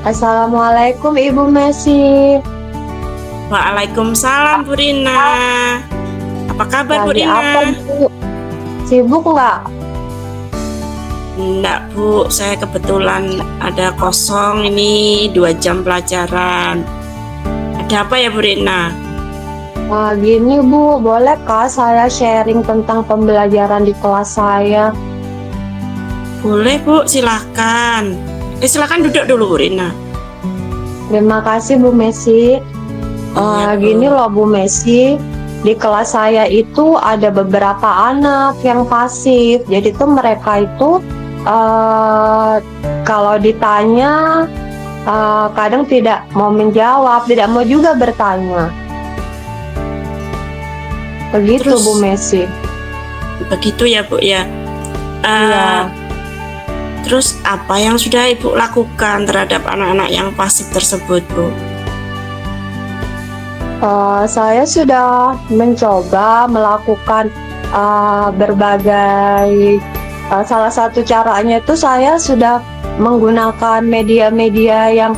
Assalamualaikum Ibu Messi. Waalaikumsalam Bu Rina. Apa kabar Bu Lagi Rina? apa Bu? Sibuk nggak? Enggak Bu, saya kebetulan ada kosong ini 2 jam pelajaran. Ada apa ya Bu Rina? Gini Bu, bolehkah saya sharing tentang pembelajaran di kelas saya? Boleh Bu, silahkan. Silahkan duduk dulu Bu Rina. Terima kasih Bu Messi. Iya, Bu. Gini loh Bu Messi, di kelas saya itu ada beberapa anak yang pasif. Jadi tuh mereka itu kalau ditanya kadang tidak mau menjawab, tidak mau juga bertanya. Begitu Terus? Bu Messi. Begitu ya Bu ya. Iya. Terus apa yang sudah Ibu lakukan terhadap anak-anak yang pasif tersebut Bu? Saya sudah mencoba melakukan berbagai salah satu caranya itu saya sudah menggunakan media-media yang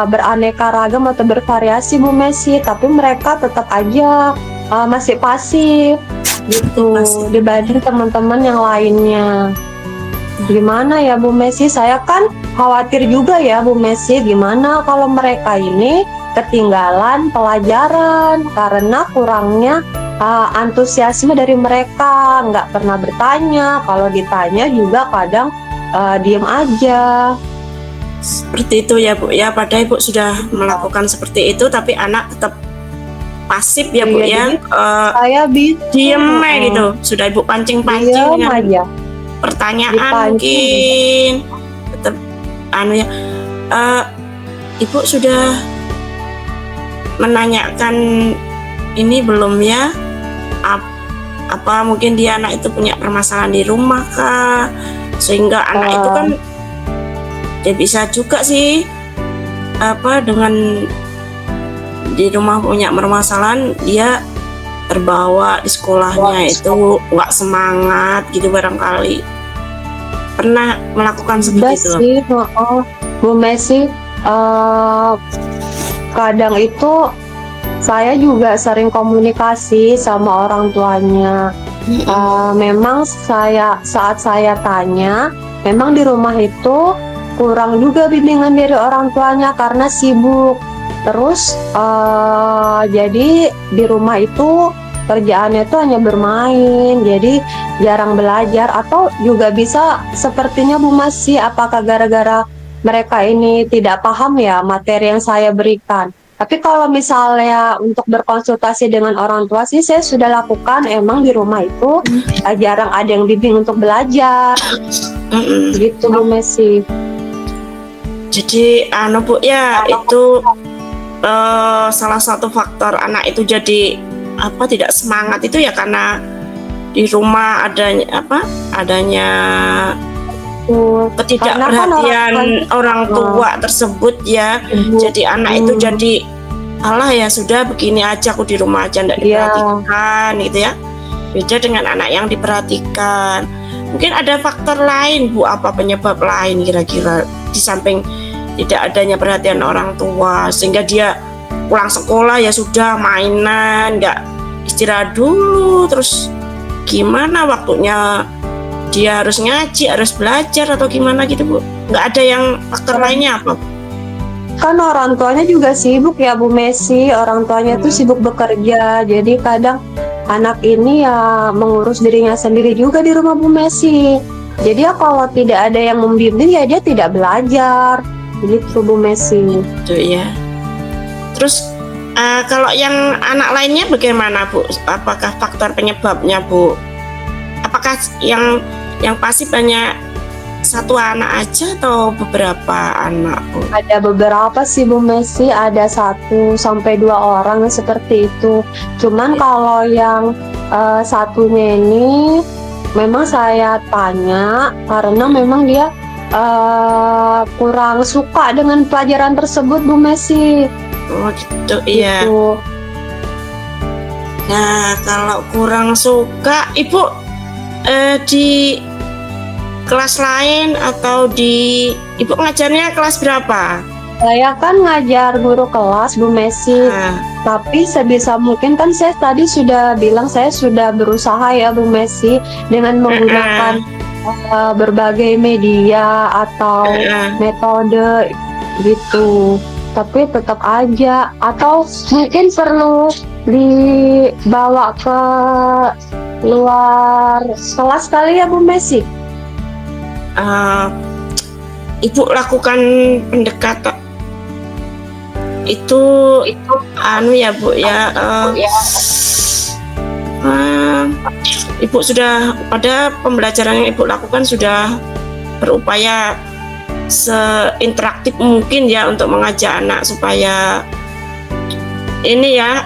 beraneka ragam atau bervariasi Bu Messi, tapi mereka tetap aja masih pasif gitu Pasif. dibanding teman-teman yang lainnya. Gimana ya Bu Messi, saya kan khawatir juga ya Bu Messi, gimana kalau mereka ini ketinggalan pelajaran karena kurangnya antusiasme dari mereka, nggak pernah bertanya, kalau ditanya juga kadang diem aja. Seperti itu ya Bu ya, padahal Ibu sudah melakukan seperti itu tapi anak tetap pasif ya Bu Iya, ya. jadi saya Diem gitu, sudah Ibu pancing-pancing diem dengan aja. pertanyaan Dipancing. mungkin tetap ya. Ibu sudah menanyakan ini belum ya? Apa mungkin dia anak itu punya permasalahan di rumah kah? Sehingga anak itu kan dia bisa juga sih dengan di rumah punya permasalahan, dia terbawa di sekolahnya itu nggak semangat gitu barangkali. Pernah melakukan seperti itu? Sih, Bu Messi, kadang itu saya juga sering komunikasi sama orang tuanya. Memang saat saya tanya, memang di rumah itu kurang juga bimbingan dari orang tuanya karena sibuk. Terus jadi di rumah itu kerjaannya itu hanya bermain, jadi jarang belajar, atau juga bisa sepertinya Bu Messi, apakah gara-gara mereka ini tidak paham ya materi yang saya berikan. Tapi kalau misalnya untuk berkonsultasi dengan orang tua sih saya sudah lakukan, emang di rumah itu jarang ada yang bimbing untuk belajar. Gitu Bu Messi. Jadi Bu ya, itu salah satu faktor anak itu jadi tidak semangat itu ya karena di rumah adanya ketidakperhatian orang tua tersebut ya. Jadi anak itu jadi ya sudah begini aja, aku di rumah aja nggak diperhatikan gitu ya. Beda dengan anak yang diperhatikan. Mungkin ada faktor lain Bu, apa penyebab lain kira-kira di samping tidak adanya perhatian orang tua sehingga dia pulang sekolah ya sudah mainan, nggak istirahat dulu, terus gimana waktunya dia harus ngaji, harus belajar atau gimana gitu Bu? Nggak ada yang faktor lainnya apa? Kan orang tuanya juga sibuk ya Bu Messi, orang tuanya tuh sibuk bekerja, jadi kadang anak ini ya mengurus dirinya sendiri juga di rumah Bu Messi. Jadi ya kalau tidak ada yang membimbing ya dia tidak belajar, gitu Bu Messi. Itu ya. Terus kalau yang anak lainnya bagaimana Bu? Apakah faktor penyebabnya Bu? Apakah yang pasif hanya satu anak aja atau beberapa anak Bu? Ada beberapa sih Bu Messi, ada 1 sampai 2 orang seperti itu. Cuman kalau yang satunya ini memang saya tanya karena memang dia kurang suka dengan pelajaran tersebut Bu Messi. Oh gitu iya. Gitu. Nah kalau kurang suka Ibu di kelas lain atau Ibu ngajarnya kelas berapa? Saya kan ngajar guru kelas Bu Messi, Nah, tapi sebisa mungkin kan saya tadi sudah bilang saya sudah berusaha ya Bu Messi dengan menggunakan berbagai media atau metode gitu. Tapi tetap aja, atau mungkin perlu dibawa ke luar kelas kali ya Bu Messi. Ibu lakukan pendekatan itu anu ya Bu ya, Ibu sudah pada pembelajaran yang Ibu lakukan sudah berupaya seinteraktif mungkin ya untuk mengajak anak supaya ini ya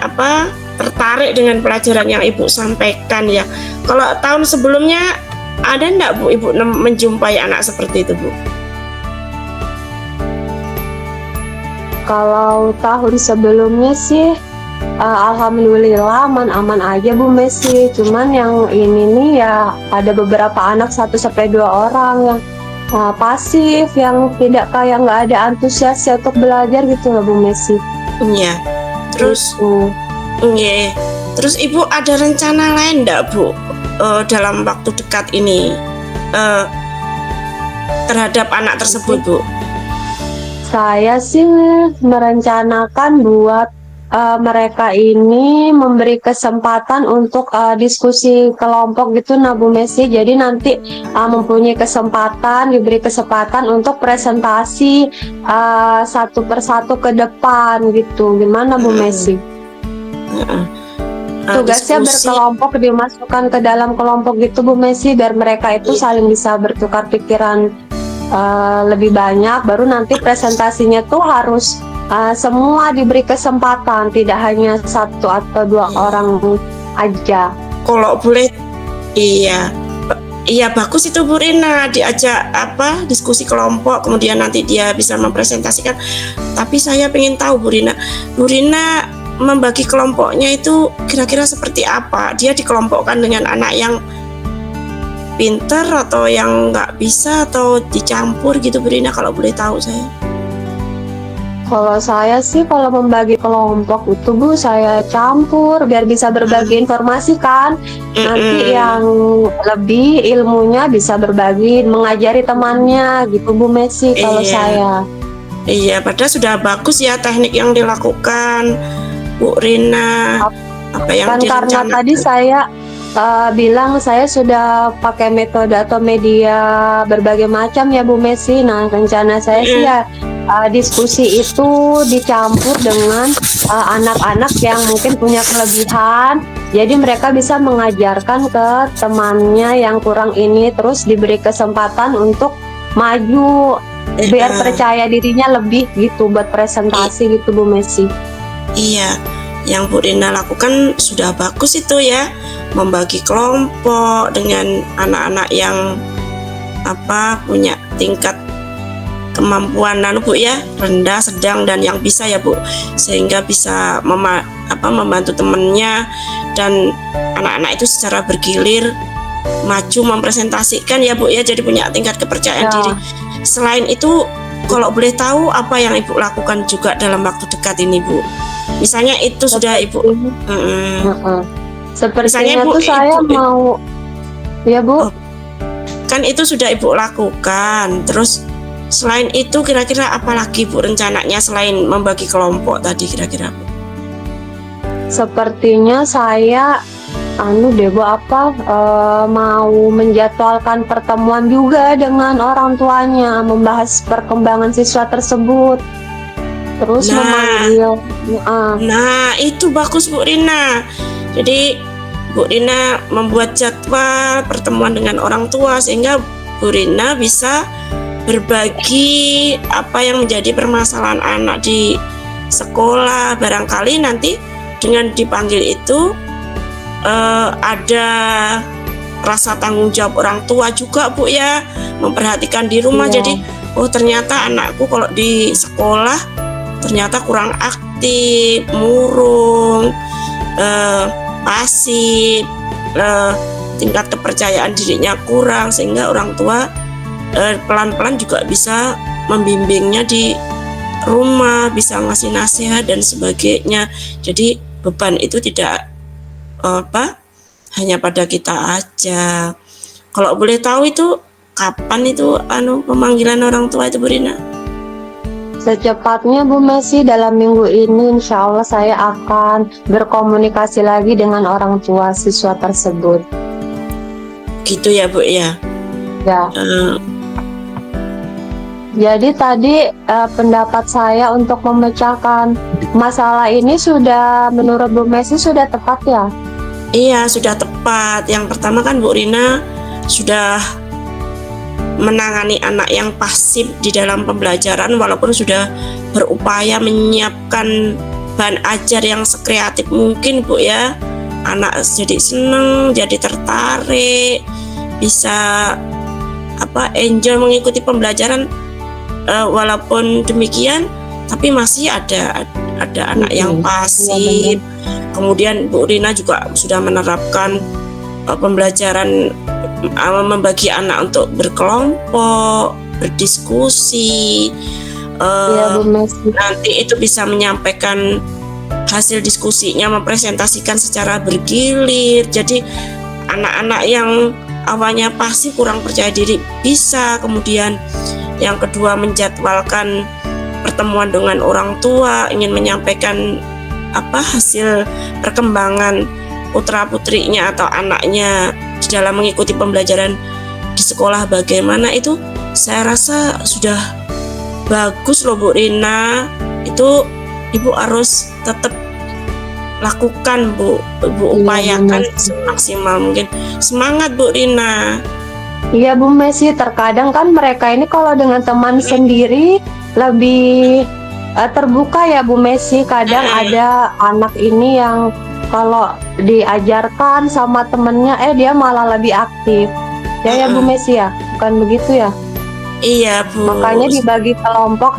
tertarik dengan pelajaran yang Ibu sampaikan ya. Kalau tahun sebelumnya ada enggak Bu Ibu menjumpai anak seperti itu Bu? Kalau tahun sebelumnya sih alhamdulillah aman-aman aja Bu Messi. Cuman yang ini nih ya ada beberapa anak 1-2 orang yang pasif, yang nggak ada antusias untuk belajar gitu loh Bu Messi. Iya. Terus iya. Terus Ibu ada rencana lain enggak Bu dalam waktu dekat ini terhadap anak tersebut Bu? Saya sih merencanakan buat mereka ini memberi kesempatan untuk diskusi kelompok gitu nah Bu Messi. Jadi nanti mempunyai kesempatan, diberi kesempatan untuk presentasi satu persatu ke depan gitu. Gimana Bu Messi? Tugasnya berkelompok, dimasukkan ke dalam kelompok gitu Bu Messi, biar mereka itu saling bisa bertukar pikiran lebih banyak. Baru nanti presentasinya tuh harus semua diberi kesempatan, tidak hanya 1 atau 2 orang aja. Kalau boleh, iya bagus itu Bu Rina, diajak diskusi kelompok, kemudian nanti dia bisa mempresentasikan. Tapi saya pengen tahu Bu Rina membagi kelompoknya itu kira-kira seperti apa? Dia dikelompokkan dengan anak yang pinter atau yang nggak bisa, atau dicampur gitu Bu Rina, kalau boleh tahu saya. Kalau saya sih kalau membagi kelompok itu Bu, saya campur biar bisa berbagi informasi kan. Nanti yang lebih ilmunya bisa berbagi, mengajari temannya gitu Bu Messi kalau saya. Iya, padahal sudah bagus ya teknik yang dilakukan Bu Rina. Apa yang kan karena tadi saya bilang saya sudah pakai metode atau media berbagai macam ya Bu Messi. Nah rencana saya sih ya diskusi itu dicampur dengan anak-anak yang mungkin punya kelebihan. Jadi mereka bisa mengajarkan ke temannya yang kurang ini, terus diberi kesempatan untuk maju biar percaya dirinya lebih gitu buat presentasi gitu Bu Messi. Iya, yang Bu Rina lakukan sudah bagus itu ya, membagi kelompok dengan anak-anak yang punya tingkat kemampuan Bu ya, rendah, sedang, dan yang bisa ya Bu, sehingga bisa membantu temannya, dan anak-anak itu secara bergilir maju mempresentasikan ya Bu ya, jadi punya tingkat kepercayaan diri. Selain itu, kalau boleh tahu apa yang Ibu lakukan juga dalam waktu dekat ini Bu? Misalnya itu sudah Ibu sepertinya tuh saya mau ya Bu, kan itu sudah Ibu lakukan. Terus selain itu kira-kira apa lagi Bu rencananya selain membagi kelompok tadi kira-kira Bu? Sepertinya saya mau menjadwalkan pertemuan juga dengan orang tuanya, membahas perkembangan siswa tersebut, terus memanggil. Nah itu bagus Bu Rina. Jadi Bu Rina membuat jadwal pertemuan dengan orang tua, sehingga Bu Rina bisa berbagi apa yang menjadi permasalahan anak di sekolah. Barangkali nanti dengan dipanggil itu ada rasa tanggung jawab orang tua juga Bu ya, memperhatikan di rumah. Jadi ternyata anakku kalau di sekolah ternyata kurang aktif, murung, pasif, tingkat kepercayaan dirinya kurang, sehingga orang tua pelan-pelan juga bisa membimbingnya di rumah, bisa ngasih nasihat dan sebagainya. Jadi beban itu tidak hanya pada kita aja. Kalau boleh tahu itu kapan itu pemanggilan orang tua itu, Bu Rina? Secepatnya Bu Messi, dalam minggu ini insya Allah saya akan berkomunikasi lagi dengan orang tua siswa tersebut. Gitu ya Bu ya. Ya. Jadi tadi pendapat saya untuk memecahkan masalah ini sudah, menurut Bu Messi sudah tepat ya? Iya, sudah tepat. Yang pertama kan Bu Rina sudah menangani anak yang pasif di dalam pembelajaran, walaupun sudah berupaya menyiapkan bahan ajar yang sekreatif mungkin Bu ya. Anak jadi seneng, jadi tertarik, bisa enjoy mengikuti pembelajaran. Walaupun demikian, tapi masih ada anak yang pasif. Kemudian Bu Rina juga sudah menerapkan pembelajaran, membagi anak untuk berkelompok, berdiskusi. Nanti itu bisa menyampaikan hasil diskusinya, mempresentasikan secara bergilir. Jadi anak-anak yang awalnya pasif, kurang percaya diri, bisa. Kemudian yang kedua, menjadwalkan pertemuan dengan orang tua, ingin menyampaikan hasil perkembangan putra-putrinya atau anaknya di dalam mengikuti pembelajaran di sekolah bagaimana, itu saya rasa sudah bagus loh Bu Rina. Itu Ibu harus tetap lakukan Bu, upayakan semaksimal mungkin. Semangat Bu Rina. Iya Bu Messi, terkadang kan mereka ini kalau dengan teman sendiri lebih terbuka ya Bu Messi. Kadang ada anak ini yang kalau diajarkan sama temennya dia malah lebih aktif. Ya Bu Messi ya, bukan begitu ya? Iya Bu. Makanya dibagi kelompok,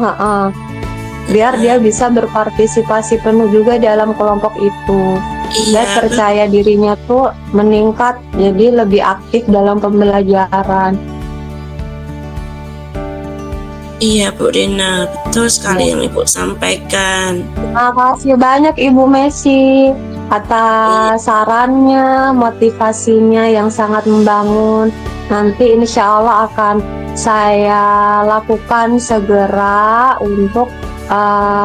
biar dia bisa berpartisipasi penuh juga dalam kelompok itu. Dan percaya dirinya tuh meningkat, jadi lebih aktif dalam pembelajaran. Iya Bu Rina, betul sekali yang Ibu sampaikan. Terima kasih banyak Ibu Messi atas sarannya, motivasinya yang sangat membangun. Nanti insya Allah akan saya lakukan segera untuk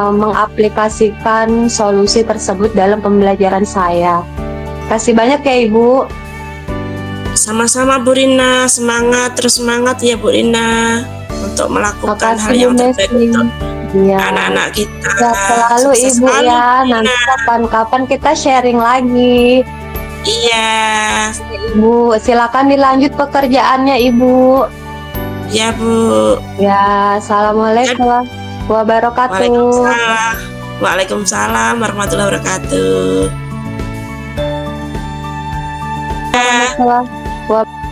mengaplikasikan solusi tersebut dalam pembelajaran saya. Kasih banyak ya Ibu. Sama-sama Bu Rina, semangat, terus semangat ya Bu Rina untuk melakukan hal yang terbaik untuk anak-anak kita. Selalu Ibu ya, nanti kapan-kapan kita sharing lagi. Iya Ibu, silakan dilanjut pekerjaannya Ibu. Ya Bu. Ya, assalamualaikum wabarakatuh. Waalaikumsalam warahmatullahi wabarakatuh. Waalaikumsalam.